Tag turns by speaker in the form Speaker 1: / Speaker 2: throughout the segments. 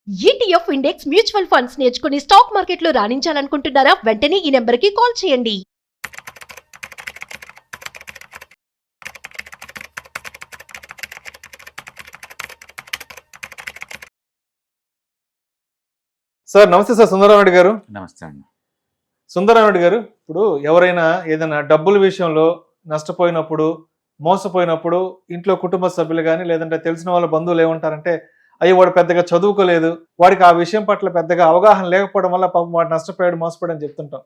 Speaker 1: ETF index mutual funds నేర్చుకుని stock మార్కెట్లో రాణించాలనుకుంటున్నారా? వెంటనే ఈ నెంబర్కి కాల్ చేయండి.
Speaker 2: సార్ నమస్తే సార్. సుందరరామరెడ్డి గారు.
Speaker 3: నమస్తే అండి.
Speaker 2: సుందరరామరెడ్డి గారు, ఇప్పుడు ఎవరైనా ఏదైనా డబ్బుల విషయంలో నష్టపోయినప్పుడు, మోసపోయినప్పుడు ఇంట్లో కుటుంబ సభ్యులు కానీ లేదంటే తెలిసిన వాళ్ళ బంధువులు ఏమంటారంటే, అయ్యో వాడు పెద్దగా చదువుకోలేదు, వాడికి ఆ విషయం పట్ల పెద్దగా అవగాహన లేకపోవడం వల్ల పాపం వాడు నష్టపోయాడు, మోసపోయాడు అని చెప్తుంటాం.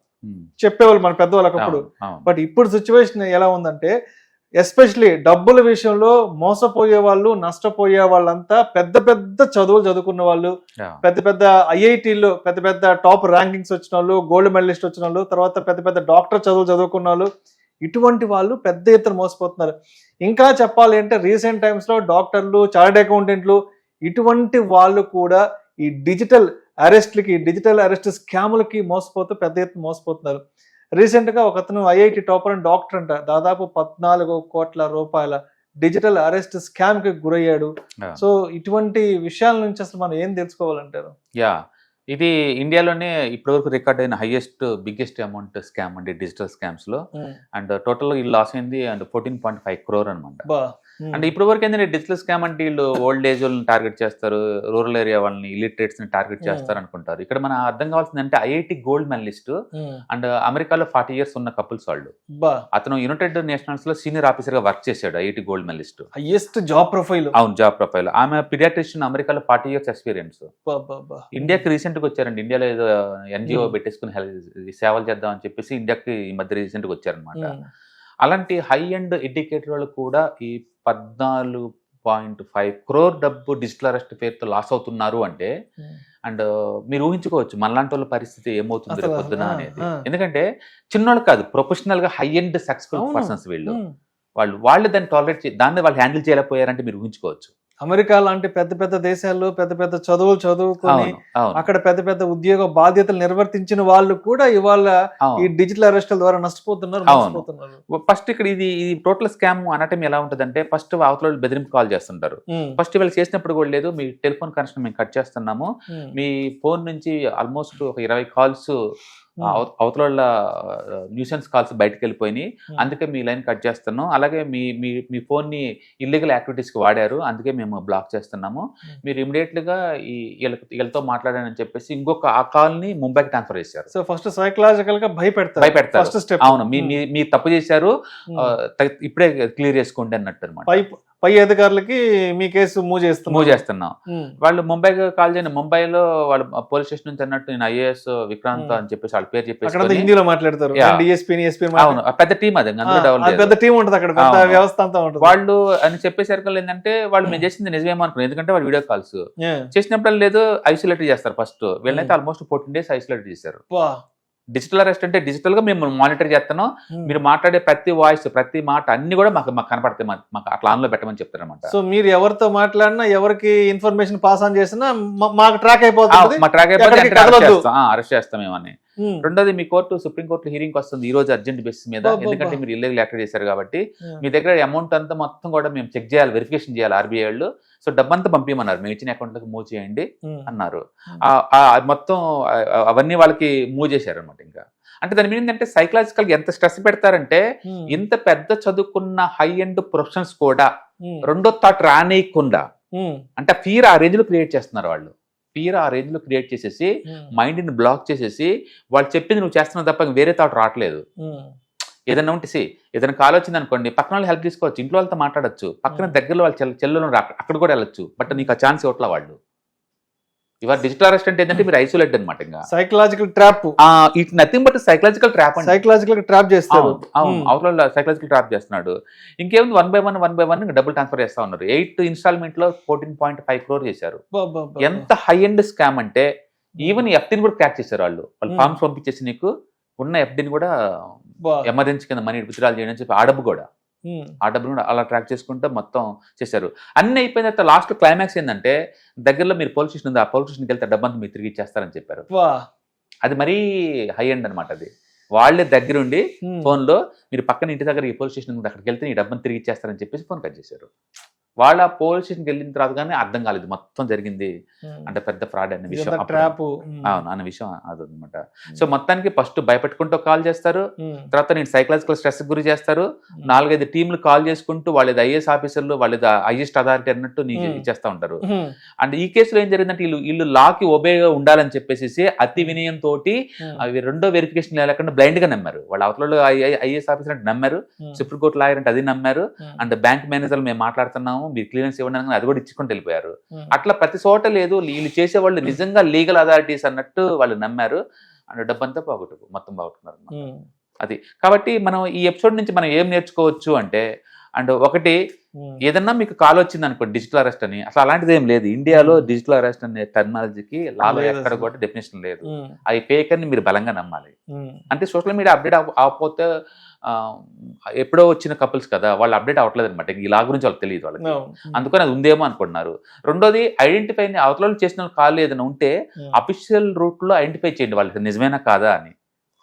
Speaker 2: చెప్పేవాళ్ళు మన పెద్దవాళ్ళకి అప్పుడు. బట్ ఇప్పుడు సిచ్యువేషన్ ఎలా ఉందంటే, ఎస్పెషలీ డబ్బుల విషయంలో మోసపోయే వాళ్ళు, నష్టపోయే వాళ్ళంతా పెద్ద పెద్ద చదువులు చదువుకున్న వాళ్ళు, పెద్ద పెద్ద ఐఐటీల్లో పెద్ద పెద్ద టాప్ ర్యాంకింగ్స్ వచ్చిన వాళ్ళు, గోల్డ్ మెడలిస్ట్ వచ్చిన వాళ్ళు, తర్వాత పెద్ద పెద్ద డాక్టర్ చదువులు చదువుకున్న వాళ్ళు, ఇటువంటి వాళ్ళు పెద్ద ఎత్తున మోసపోతున్నారు. ఇంకా చెప్పాలి అంటే రీసెంట్ టైమ్స్ లో డాక్టర్లు, చార్టెడ్ అకౌంటెంట్లు ఇటువంటి వాళ్ళు కూడా ఈ డిజిటల్ అరెస్ట్ స్కాములకి మోసపోతూ పెద్ద ఎత్తున మోసపోతున్నారు. రీసెంట్ గా ఒక అతను ఐఐటి టాపర్ అండ్ డాక్టర్ అంట, దాదాపు 14 కోట్ల రూపాయల డిజిటల్ అరెస్ట్ స్కామ్ కి గురయ్యాడు. సో ఇటువంటి విషయాల నుంచి అసలు మనం ఏం తెలుసుకోవాలంటారు?
Speaker 3: ఇది ఇండియాలోనే ఇప్పటివరకు రికార్డ్ అయిన బిగ్గెస్ట్ అమౌంట్ స్కామ్ అండి డిజిటల్ స్కామ్స్ లో. అండ్ టోటల్ ఈ లాస్ అయింది అండ్ 14.5 crore అనమాట. అండ్ ఇప్పటి వరకు ఏంటంటే డిజిటల్ స్కామ్ అంటే వీళ్ళు ఓల్డ్ ఏజ్ వాళ్ళని టార్గెట్ చేస్తారు, రూరల్ ఏరియా వాళ్ళని, ఇలిటరేట్స్ ని టార్గెట్ చేస్తారు అనుకుంటారు. ఇక్కడ మన అర్థం కావాల్సింది అంటే ఐఐటి గోల్డ్ మెడలిస్ట్ అండ్ అమెరికాలో 40 years ఉన్న కపుల్స్ వాళ్ళు. అతను యునైటెడ్ నేషనల్స్ లో సీనియర్ ఆఫీసర్ గా వర్క్ చేశాడు. IIT gold medalist,
Speaker 2: highest job profile.
Speaker 3: అవును, జాబ్ ప్రొఫైల్. ఆమె పీడియాట్రిషియన్, అమెరికాలో 40 years ఎక్స్పీరియన్స్. ఇండియాకి రీసెంట్ గా వచ్చారండి. ఇండియాలో ఏదో ఎన్జిఓ పెట్టేసుకుని సేవలు చేద్దాం అని చెప్పేసి ఇండియాకి ఈ మధ్య రీసెంట్ గా వచ్చారనమాట. అలాంటి హై అండ్ ఎడ్యుకేటెడ్ వాళ్ళు కూడా ఈ 14.5 crore డబ్బు డిజిటల్ అరెస్ట్ పేరుతో లాస్ అవుతున్నారు అంటే, అండ్ మీరు ఊహించుకోవచ్చు మనలాంటి వాళ్ళ పరిస్థితి ఏమవుతుంది పొద్దున అనేది. ఎందుకంటే చిన్నోళ్ళు కాదు, ప్రొఫెషనల్ గా హై అండ్ సక్సెస్ఫుల్ పర్సన్స్ వీళ్ళు. వాళ్ళు దాన్ని టాలరేట్ దాన్ని వాళ్ళు హ్యాండిల్ చేయలేకపోయారంటే మీరు ఊహించుకోవచ్చు.
Speaker 2: అమెరికా లాంటి పెద్ద పెద్ద దేశాల్లో పెద్ద పెద్ద చదువులు చదువుకొని అక్కడ పెద్ద పెద్ద ఉద్యోగ బాధ్యతలు నిర్వర్తించిన వాళ్ళు కూడా ఇవాళ ఈ డిజిటల్ అరెస్టుల ద్వారా నష్టపోతున్నారు.
Speaker 3: ఫస్ట్ ఇక్కడ ఇది టోటల్ స్కామ్ అనటం ఎలా ఉంటదంటే, ఫస్ట్ అవతల బెదిరింపు కాల్ చేస్తుంటారు. ఫస్ట్ వీళ్ళు చేసినప్పుడు కూడా లేదు, మీ టెలిఫోన్ కనెక్షన్ మేము కట్ చేస్తున్నాము, మీ ఫోన్ నుంచి ఆల్మోస్ట్ ఒక 20 calls అవతల న్యూసెన్స్ కాల్స్ బయటకు వెళ్ళిపోయినాయి, అందుకే మీ లైన్ కట్ చేస్తున్నాం. అలాగే మీ ఫోన్ ని ఇల్లీగల్ యాక్టివిటీస్ కి వాడారు, అందుకే మేము బ్లాక్ చేస్తున్నాము. మీరు ఇమీడియట్ గా వీళ్ళతో మాట్లాడారని చెప్పేసి ఇంకొక ఆ కాల్ ని ముంబైకి ట్రాన్స్ఫర్ చేశారు.
Speaker 2: సో ఫస్ట్ సైకలాజికల్ గా భయపెడతారు.
Speaker 3: అవును, మీ తప్పు చేశారు, ఇప్పుడే క్లియర్ చేసుకోండి అన్నట్టు అనమాట.
Speaker 2: పై అధికారులకి మీ కేసు మూవ్ చేస్తున్నాం.
Speaker 3: వాళ్ళు ముంబైకి కాల్ చేయండి, ముంబైలో వాళ్ళు పోలీస్ స్టేషన్ నుంచి అన్నట్టు నేను ఐఏఎస్ విక్రాంత్ అని చెప్పేసి వాళ్ళ పేరు చెప్పేసి
Speaker 2: హిందీలో మాట్లాడతారు.
Speaker 3: పెద్ద టీం, అది
Speaker 2: పెద్ద టీం ఉంటుంది అక్కడ, పెద్ద వ్యవస్థ అంతా ఉంటుంది.
Speaker 3: వాళ్ళు అని చెప్పేసరికి ఏంటంటే వాళ్ళు మేము చేసింది నిజమేమో అనుకున్నారు. ఎందుకంటే వాళ్ళు వీడియో కాల్స్ చేసినప్పుడు లేదు ఐసోలేట్ చేస్తారు. ఫస్ట్ వీళ్ళైతే ఆల్మోస్ట్ 14 days ఐసోలేట్ చేశారు. డిజిటల్ అరెస్ట్ అంటే డిజిటల్ గా మేము మానిటర్ చేస్తున్నాం, మీరు మాట్లాడే ప్రతి వాయిస్, ప్రతి మాట అన్ని కూడా మాకు కనపడతాయి, మాకు అట్లా ఆన్లో పెట్టమని చెప్తారు అనమాట.
Speaker 2: సో మీరు ఎవరితో మాట్లాడినా, ఎవరికి ఇన్ఫర్మేషన్ పాస్ ఆన్ చేసినా మాకు ట్రాక్ అయిపోతుంది,
Speaker 3: అరెస్ట్ చేస్తాం ఏమని. రెండోది, మీ సుప్రీం కోర్టు హీరింగ్ వస్తుంది ఈ రోజు అర్జెంట్ బేసిస్ మీద. ఎందుకంటే మీరు ఇల్లీగల్ యాక్టివిటీ చేశారు కాబట్టి మీ దగ్గర అమౌంట్ అంతా మొత్తం కూడా మేము చెక్ చేయాలి, వెరిఫికేషన్ చేయాలి ఆర్బీఐ వాళ్ళు. సో డబ్బంతా పంపించమన్నారు, మేము ఇచ్చిన అకౌంట్లకు మూవ్ చేయండి అన్నారు. మొత్తం అవన్నీ వాళ్ళకి మూవ్ చేశారు అనమాట. ఇంకా అంటే దాని మీద ఏంటంటే సైకలాజికల్ గా ఎంత స్ట్రెస్ పెడతారంటే, ఇంత పెద్ద చదువుకున్న హై ఎండ్ ప్రొఫెషనల్స్ కూడా రెండో థాట్ రానియకుండా, అంటే ఫియర్ ఆ రేంజ్ లో క్రియేట్ చేస్తున్నారు వాళ్ళు. ఫియర్ ఆ రేంజ్ లో క్రియేట్ చేసేసి మైండ్ ని బ్లాక్ చేసేసి వాళ్ళు చెప్పింది నువ్వు చేస్తున్నావు తప్ప వేరే థాట్ రావట్లేదు. ఏదైనా ఉంటే ఏదైనా కాల్ వచ్చింది అనుకోండి, పక్కన వాళ్ళు హెల్ప్ తీసుకోవచ్చు, ఇంట్లో వాళ్ళతో మాట్లాడచ్చు, పక్కన దగ్గరలో వాళ్ళ చెల్లెలు అక్కడ కూడా వెళ్ళొచ్చు. బట్ నీకు ఆ ఛాన్స్ ఇవ్వట్లా వాళ్ళు. ఇవాళ డిజిటల్ అరెస్ట్ అంటే ఏంటంటే మీరు ఐసోలేట్ అనమాట. ఇంకా
Speaker 2: psychological trap,
Speaker 3: it nothing but psychological trap.
Speaker 2: Psychological trap చేస్తారు.
Speaker 3: అవతల సైకలాజికల్ ట్రాప్ చేస్తున్నాడు. ఇంకేముంది, 1 by 1 డబ్బులు ట్రాన్స్ఫర్ చేస్తా ఉన్నారు. 8 installment లో 14.5 crore చేశారు. ఎంత హై ఎండ్ స్కామ్ అంటే ఈవెన్ ఎఫ్డీని కూడా క్యాచ్ చేశారు వాళ్ళు. ఫార్మ్స్ పంపించేసి నీకు ఉన్న ఎఫ్డీని కూడా ఎమర్జెన్సీ కింద మనీ విత్డ్రాల్ చేయని చెప్పి ఆ డబ్బు కూడా అలా ట్రాక్ చేసుకుంటూ మొత్తం చేశారు. అన్ని అయిపోయిన తర్వాత లాస్ట్ క్లైమాక్స్ ఏంటంటే, దగ్గరలో మీరు పోలీస్ స్టేషన్ ఉంది, ఆ పోలీస్ స్టేషన్కి వెళ్తే డబ్బంతా మీరు తిరిగి ఇచ్చేస్తారని చెప్పారు. అది మరీ హై ఎండ్ అనమాట. అది వాళ్ళే దగ్గరుండి ఫోన్లో మీరు పక్కన ఇంటి దగ్గర ఈ పోలీస్ స్టేషన్ అక్కడికి వెళ్తే ఈ డబ్బును తిరిగి ఇచ్చేస్తారని చెప్పేసి ఫోన్ కట్ చేశారు. వాళ్ళ పోలీస్ స్టేషన్కి వెళ్ళిన తర్వాత కానీ అర్థం కాలేదు మొత్తం జరిగింది అంటే పెద్ద ఫ్రాడ్ అనే విషయం అప్పుడు.
Speaker 2: ట్రాప్.
Speaker 3: అవును అనే విషయం అదనమాట. సో మొత్తానికి ఫస్ట్ భయపెట్టుకుంటూ కాల్ చేస్తారు, తర్వాత నేను సైకలాజికల్ స్ట్రెస్ గురి చేస్తారు, 4-5 టీంలు కాల్ చేసుకుంటూ వాళ్ళది ఐఏఎస్ ఆఫీసర్లు వాళ్ళది హైయెస్ట్ అథారిటీ అన్నట్టు నీకు ఇచ్చేస్తా ఉంటారు. అండ్ ఈ కేసులో ఏం జరిగిందంటే వీళ్ళు లాకి ఒబేగా ఉండాలని చెప్పేసి అతి వినయంతో అవి రెండో వెరిఫికేషన్ లేకుండా బ్లైండ్ గా నమ్మారు. వాళ్ళ అవతల ఐఏఎస్ ఆఫీసర్ అంటే నమ్మారు, సుప్రీంకోర్టు లాయర్ అంటే అది నమ్మారు, అండ్ బ్యాంక్ మేనేజర్లు మేము మాట్లాడుతున్నాము మీరు క్లియరెన్స్ ఇవ్వడానికి అది కూడా ఇచ్చుకుంటూ వెళ్ళిపోయారు. అట్లా ప్రతి చోట లేదు, వీళ్ళు చేసేవాళ్ళు నిజంగా లీగల్ అథారిటీస్ అన్నట్టు వాళ్ళు నమ్మారు, అండ్ డబ్బంతా మొత్తం పోగొట్టుకున్నారు. అది కాబట్టి మనం ఈ ఎపిసోడ్ నుంచి మనం ఏం నేర్చుకోవచ్చు అంటే, అండ్ ఒకటి ఏదన్నా మీకు కాల్ వచ్చింది అనుకోండి డిజిటల్ అరెస్ట్ అని, అసలు అలాంటిది ఏం లేదు ఇండియాలో. డిజిటల్ అరెస్ట్ అనే టెక్నాలజీకి లాలో ఎక్కడ కూడా డెఫినేషన్ లేదు. అది ఫేక్ అని మీరు బలంగా నమ్మాలి. అంటే సోషల్ మీడియా అప్డేట్ అవ్వకపోతే ఎప్పుడో వచ్చిన కపుల్స్ కదా, వాళ్ళు అప్డేట్ అవ్వట్లేదు అనమాట, ఈ లా గురించి వాళ్ళకి తెలియదు వాళ్ళకి, అందుకని అది ఉందేమో అనుకుంటున్నారు. రెండోది ఐడెంటిఫై అవతల చేసిన కాల్ ఏదైనా ఉంటే అఫీషియల్ రూట్ లో ఐడెంటిఫై చేయండి వాళ్ళకి నిజమేనా కాదా అని.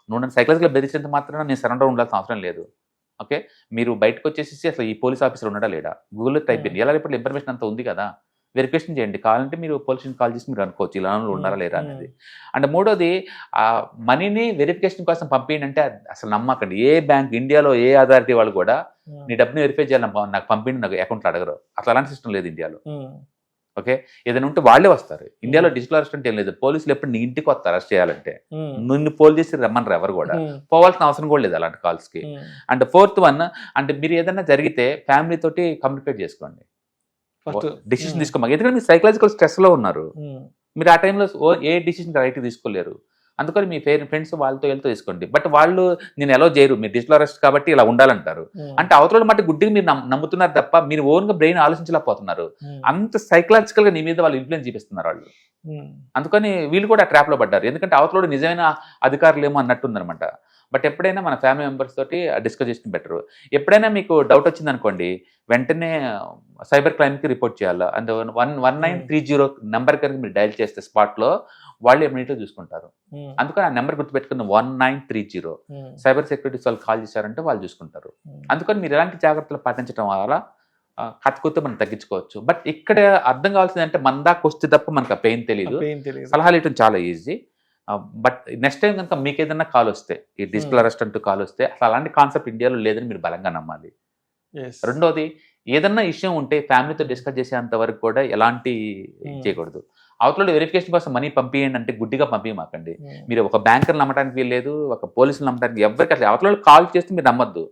Speaker 3: నువ్వు సైకలాజికల్ బెదిరించేంత మాత్రం నేను సరెండర్ ఉండాల్సిన అవసరం లేదు. ఓకే, మీరు బయటకు వచ్చేసి అసలు ఈ పోలీస్ ఆఫీసర్ ఉన్నాడా లేడా గూగుల్లో టైప్ చేయండి, ఎలా ఇప్పుడు ఇన్ఫర్మేషన్ అంతా ఉంది కదా, వెరిఫికేషన్ చేయండి. కావాలంటే మీరు పోలీస్ స్టేషన్ కాల్ చేసి మీరు అనుకోవచ్చు ఇలా ఉన్నారా లేరా అనేది. అండ్ మూడోది ఆ మనీని వెరిఫికేషన్ కోసం పంపించండి అంటే అసలు నమ్మకండి. ఏ బ్యాంక్ ఇండియాలో ఏ అథారిటీ వాళ్ళు కూడా నీ డబ్బుని వెరిఫై చేయాలి నాకు పంపిండి నాకు అకౌంట్లో అడగరు, అసలు అలాంటి సిస్టమ్ లేదు ఇండియాలో. ఓకే, ఏదైనా ఉంటే వాళ్ళే వస్తారు. ఇండియాలో డిజిటల్ అరెస్ట్ అంటే ఏం లేదు, పోలీసులు ఎప్పుడు నీ ఇంటికి వస్తారు అరెస్ట్ చేయాలంటే, నిన్ను పోల్ చేసి రమ్మన్నారు ఎవరు కూడా, పోవాల్సిన అవసరం కూడా లేదు అలాంటి కాల్స్ కి. అండ్ ఫోర్త్ వన్ అంటే మీరు ఏదైనా జరిగితే ఫ్యామిలీ తోటి కమ్యూనికేట్ చేసుకోండి, డిసిషన్ తీసుకోమాక. ఎందుకంటే మీరు సైకలాజికల్ స్ట్రెస్ లో ఉన్నారు, మీరు ఆ టైంలో ఏ డిసిషన్ రైట్ తీసుకోలేరు, అందుకని మీ ఫ్రెండ్స్ వాళ్ళతో వెళ్తూ తీసుకోండి. బట్ వాళ్ళు నేను ఎలా చేయరు, మీరు డిజిటల్ అరెస్ట్ కాబట్టి ఇలా ఉండాలంటారు అంటే అవతల మాట గుడ్డిగా మీరు నమ్ముతున్నారు తప్ప మీరు ఓన్ గా బ్రెయిన్ ఆలోచించలేకపోతున్నారు. అంత సైకలాజికల్ గా నీ మీద వాళ్ళు ఇన్ఫ్లుయెన్స్ చూపిస్తున్నారు వాళ్ళు. అందుకని వీళ్ళు కూడా ట్రాప్ లో పడ్డారు, ఎందుకంటే అవతల నిజమైన అధికారులు ఏమో అన్నట్టుందనమాట. బట్ ఎప్పుడైనా మన ఫ్యామిలీ మెంబర్స్ తోటి డిస్కస్ చేసిన బెటర్. ఎప్పుడైనా మీకు డౌట్ వచ్చింది అనుకోండి వెంటనే సైబర్ క్రైమ్కి రిపోర్ట్ చేయాలి. అండ్ 1930 నెంబర్ కనుక మీరు డయల్ చేస్తే స్పాట్లో వాళ్ళు ఇమీడియట్గా చూసుకుంటారు. అందుకని ఆ నెంబర్ గుర్తుపెట్టుకున్న 1930 సైబర్ సెక్యూరిటీస్ వాళ్ళు కాల్ చేశారంటే వాళ్ళు చూసుకుంటారు. అందుకని మీరు ఎలాంటి జాగ్రత్తలు పాటించడం వల్ల కత్తికొత్తే మనం తగ్గించుకోవచ్చు. బట్ ఇక్కడ అర్థం కావాల్సింది అంటే మన దాకా వస్తే తప్ప మనకు ఆ పెయిన్ తెలియదు, సలహాలు ఇవ్వడం చాలా ఈజీ. బట్ నెక్స్ట్ టైం కనుక మీకు ఏదైనా కాల్ వస్తే ఈ డిజిటల్ అరెస్ట్ అంటూ కాల్ వస్తే అసలు అలాంటి కాన్సెప్ట్ ఇండియాలో లేదని మీరు బలంగా నమ్మాలి. రెండోది ఏదన్నా విషయం ఉంటే ఫ్యామిలీతో డిస్కస్ చేసేంత వరకు కూడా ఎలాంటి చేయకూడదు. అవతల వెరిఫికేషన్ కోసం మనీ పంపించండి అంటే గుడ్డిగా పంపించమాకండి. మీరు ఒక బ్యాంకర్ నమ్మడానికి వీల్లేదు, ఒక పోలీసులు నమ్మడానికి ఎవరికి అసలు అవతల కాల్ చేస్తే మీరు నమ్మద్దు,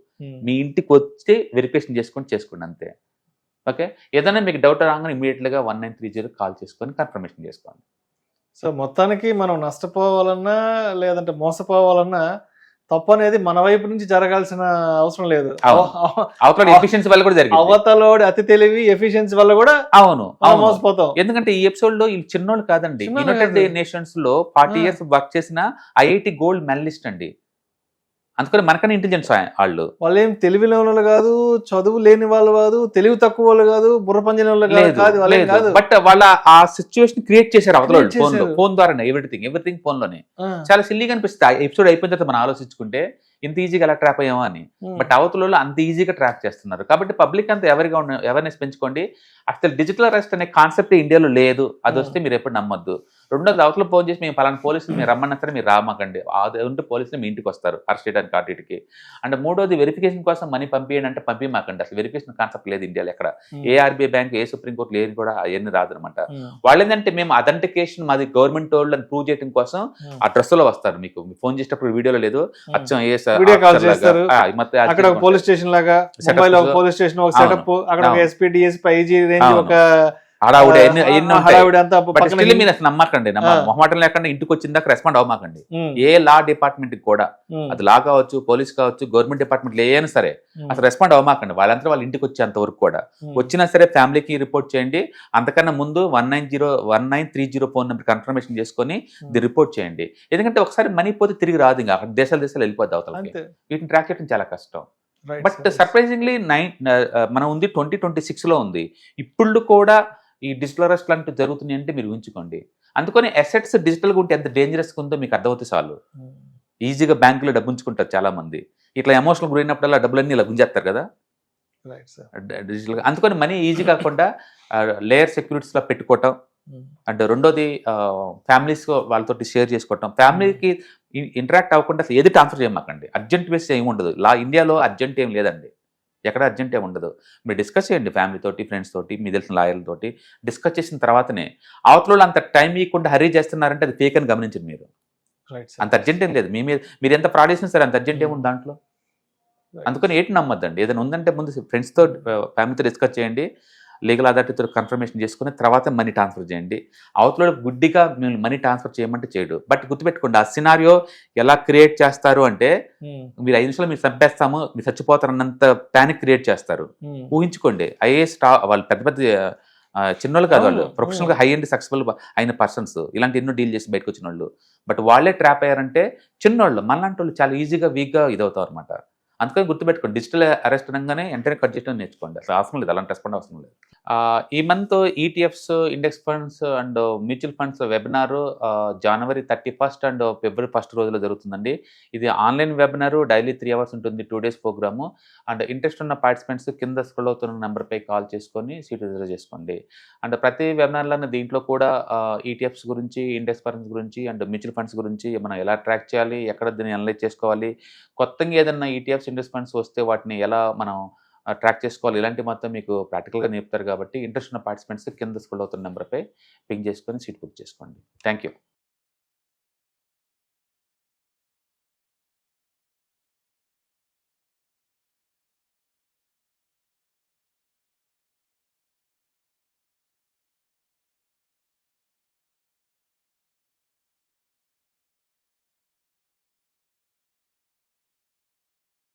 Speaker 3: మీ ఇంటికి వచ్చి వెరిఫికేషన్ చేసుకోండి అంతే. ఓకే, ఏదైనా మీకు డౌట్ రాగానే ఇమీడియట్గా 1930 కాల్ చేసుకొని కన్ఫర్మేషన్ చేసుకోండి.
Speaker 2: సో మొత్తానికి మనం నష్టపోవాలన్నా లేదంటే మోసపోవాలన్నా తప్పు అనేది మన వైపు నుంచి జరగాల్సిన అవసరం లేదు. అవతలోడి అతి తెలివి ఎఫిషియన్సీ వల్ల కూడా అవును మోసపోతాం.
Speaker 3: ఎందుకంటే ఈ ఎపిసోడ్ లో వీళ్ళు చిన్నోళ్ళు కాదండి, యునైటెడ్ నేషన్స్ లో 40 years వర్క్ చేసిన ఐఐటి గోల్డ్ మెడలిస్ట్ అండి. అందుకని మనకన్నా ఇంటెలిజెన్స్ వాళ్ళు
Speaker 2: ఏం తెలివి లేని వాళ్ళు కాదు, చదువు లేని వాళ్ళు కాదు, తెలివి తక్కువ వాళ్ళు కాదు, బుర్ర పంజని వాళ్ళు కాదు.
Speaker 3: బట్ వాళ్ళ ఆ సిచ్యువేషన్ క్రియేట్ చేశారు అవతల ఫోన్ ద్వారా. ఎవ్రీథింగ్ ఫోన్ లోనే. చాలా సిల్లీగా అనిపిస్తుంది ఎపిసోడ్ అయిపోయిన తర్వాత మనం ఆలోచించుకుంటే ఇంత ఈజీగా ఎలా ట్రాప్ అయ్యామో అని. బట్ అవతల అంత ఈజీగా ట్రాప్ చేస్తున్నారు. కాబట్టి పబ్లిక్ అంతా అవేర్నెస్ పెంచుకోండి. అసలు డిజిటల్ అరెస్ట్ అనే కాన్సెప్ట్ ఇండియాలో లేదు, అది వస్తే మీరు ఎప్పుడు నమ్మొద్దు. రెండోది అవతల ఫోన్ చేసి మేము పలానా పోలీసులు మీరు రమ్మన్నా సరే మీరు రామాకండి, అది ఉంటే పోలీసులు మీ ఇంటికి వస్తారు అరెస్ట్ చేయడానికి అటుకి. అండ్ మూడోది వెరిఫికేషన్ కోసం మనీ పంపించండి అంటే పంపించమాకండి, అసలు వెరిఫికేషన్ కాన్సెప్ట్ లేదు ఇండియాలో ఎక్కడ. ఏ ఆర్బీఐ బ్యాంక్ ఏ సుప్రీంకోర్టు లేదు కూడా అవన్నీ రాదనమాట. వాళ్ళు ఏంటంటే మేము అథెంటికేషన్ మాది గవర్నమెంట్ వాళ్ళు అని ప్రూవ్ చేయడం కోసం ఆ డ్రెస్ లో వస్తారు. మీకు ఫోన్ చేసేటప్పుడు వీడియోలో లేదు, అచ్చం
Speaker 2: పోలీస్ స్టేషన్ లాగా పోలీస్ స్టేషన్ ఒక సెటప్, అక్కడ ఎస్పీ డిఎస్పీ ఐజీ రేంజ్ ఒక
Speaker 3: నమ్మకండి. మొహమాటం లేకుండా ఇంటికి వచ్చిందాక రెస్పాండ్ అవ్వమాకండి. ఏ లా డిపార్ట్మెంట్ కూడా, అది లా కావచ్చు, పోలీస్ కావచ్చు, గవర్నమెంట్ డిపార్ట్మెంట్ ఏదైనా సరే అసలు రెస్పాండ్ అవ్వమాకండి. వాళ్ళంతా వాళ్ళ ఇంటికి వచ్చేంత వరకు కూడా. వచ్చినా సరే ఫ్యామిలీకి రిపోర్ట్ చేయండి. అంతకన్నా ముందు 1930 ఫోన్ నెంబర్ కన్ఫర్మేషన్ చేసుకొని రిపోర్ట్ చేయండి. ఎందుకంటే ఒకసారి మనీ పోతే తిరిగి రాదు, ఇంకా దేశాలు వెళ్ళిపోద్ది అవతలకి. వీటిని ట్రాక్ చేయడం చాలా కష్టం. బట్ సర్ప్రైజింగ్లీ మనం ఉంది 2026 లో ఉంది. ఇప్పుడు కూడా ఈ డిజిటల్ అరెస్ట్ లాంటివి జరుగుతున్నాయి అంటే మీరు ఊహించుకోండి. అందుకని అసెట్స్ డిజిటల్గా ఉంటే ఎంత డేంజరస్గా ఉందో మీకు అర్థమవుతుంది చాలు. ఈజీగా బ్యాంకులో డబ్బు ఉంచుకుంటారు చాలా మంది. ఇట్లా ఎమోషనల్ గురైనప్పుడల్లా డబ్బులన్నీ ఇలా గుంజేస్తారు కదా.
Speaker 2: Right sir.
Speaker 3: డిజిటల్గా. అందుకని మనీ ఈజీ కాకుండా లేయర్ సెక్యూరిటీస్లో పెట్టుకోవటం, అండ్ రెండోది ఫ్యామిలీస్ వాళ్ళతో షేర్ చేసుకోవటం. ఫ్యామిలీకి ఇంటరాక్ట్ అవ్వకుండా అసలు ఏది ట్రాన్స్ఫర్ చేయమాకండి. అర్జెంట్ బేస్ ఏమి ఉండదు. ఇండియాలో అర్జెంట్ ఏం లేదండి, ఎక్కడ అర్జెంట్ ఏమి ఉండదు. మీరు డిస్కస్ చేయండి ఫ్యామిలీ తోటి, ఫ్రెండ్స్ తోటి, మీ తెలిసిన లాయర్లతోటి డిస్కస్ చేసిన తర్వాతనే. అవతల అంత టైం ఇవ్వకుండా హరీ చేస్తున్నారంటే అది ఫేక్ అని గమనించండి మీరు.
Speaker 2: రైట్
Speaker 3: అంత అర్జెంట్ ఏం లేదు. మీరు ఎంత ఫ్రాడ్ చేసినా సరే అంత అర్జెంట్ ఏముంది దాంట్లో. అందుకని ఏంటి నమ్మొద్దండి. ఏదైనా ఉందంటే ముందు ఫ్రెండ్స్తో, ఫ్యామిలీతో డిస్కస్ చేయండి, లీగల్ అథారిటీతో కన్ఫర్మేషన్ చేసుకుని తర్వాత మనీ ట్రాన్స్ఫర్ చేయండి. అవతల గుడ్డిగా మేము మనీ ట్రాన్స్ఫర్ చేయమంటే చేయడు. బట్ గుర్తుపెట్టుకోండి, ఆ సినారియో ఎలా క్రియేట్ చేస్తారు అంటే మీరు 5 నిమిషాలు మీరు చంపేస్తాము, మీరు చచ్చిపోతారు అన్నంత ప్యానిక్ క్రియేట్ చేస్తారు. ఊహించుకోండి, ఐఏఎస్ వాళ్ళు పెద్ద పెద్ద చిన్నోళ్ళు కాదు, వాళ్ళు ప్రొఫెషనల్గా హై అండ్ సక్సెస్ఫుల్ అయిన పర్సన్స్, ఇలాంటి ఎన్నో డీల్ చేసి బయటకు వచ్చిన వాళ్ళు. బట్ వాళ్ళే ట్రాప్ అయ్యారంటే చిన్నోళ్ళు, మనలాంటి వాళ్ళు చాలా ఈజీగా వీక్గా ఇదవుతారు అనమాట. అందుకని గుర్తుపెట్టుకోండి, డిజిటల్ అరెస్ట్ అనగానే వెంటనే కట్ చేయడం నేర్చుకోండి. అసలు అవసరం లేదు, అలాంటి రెస్పాండ్ అవసరం లేదు. ఈ month ETFs, index funds and mutual funds webinar January 31 and February 1 రోజులో జరుగుతుందండి. ఇది ఆన్లైన్ వెబినార్, డైలీ 3 hours ఉంటుంది, 2 days ప్రోగ్రాము. అండ్ ఇంట్రెస్ట్ ఉన్న పార్టిసిపెంట్స్ కింద స్క్రోల్ అవుతున్న నెంబర్పై కాల్ చేసుకొని సీట్ రిజర్వ్ చేసుకోండి. అండ్ ప్రతి వెబినార్లోనే దీంట్లో కూడా ఈటీఎఫ్స్ గురించి, ఇండెక్స్ ఫండ్స్ గురించి అండ్ మ్యూచువల్ ఫండ్స్ గురించి మనం ఎలా ట్రాక్ చేయాలి, ఎక్కడ దీన్ని అనలైజ్ చేసుకోవాలి, కొత్తగా ఏదన్నా ఈటీఎఫ్స్, ఇండెక్స్ ఫండ్స్ వస్తే వాటిని ఎలా మనం ట్రాక్ చేసుకోవాలి, ఇలాంటి మొత్తం మీకు ప్రాక్టికల్గా నేర్పుతారు. కాబట్టి ఇంట్రెస్ట్ ఉన్న పార్టిసిపెంట్స్ కింద స్క్రోల్ అవుతున్న నెంబర్పై పింగ్ చేసుకొని సీట్ బుక్ చేసుకోండి. Thank you.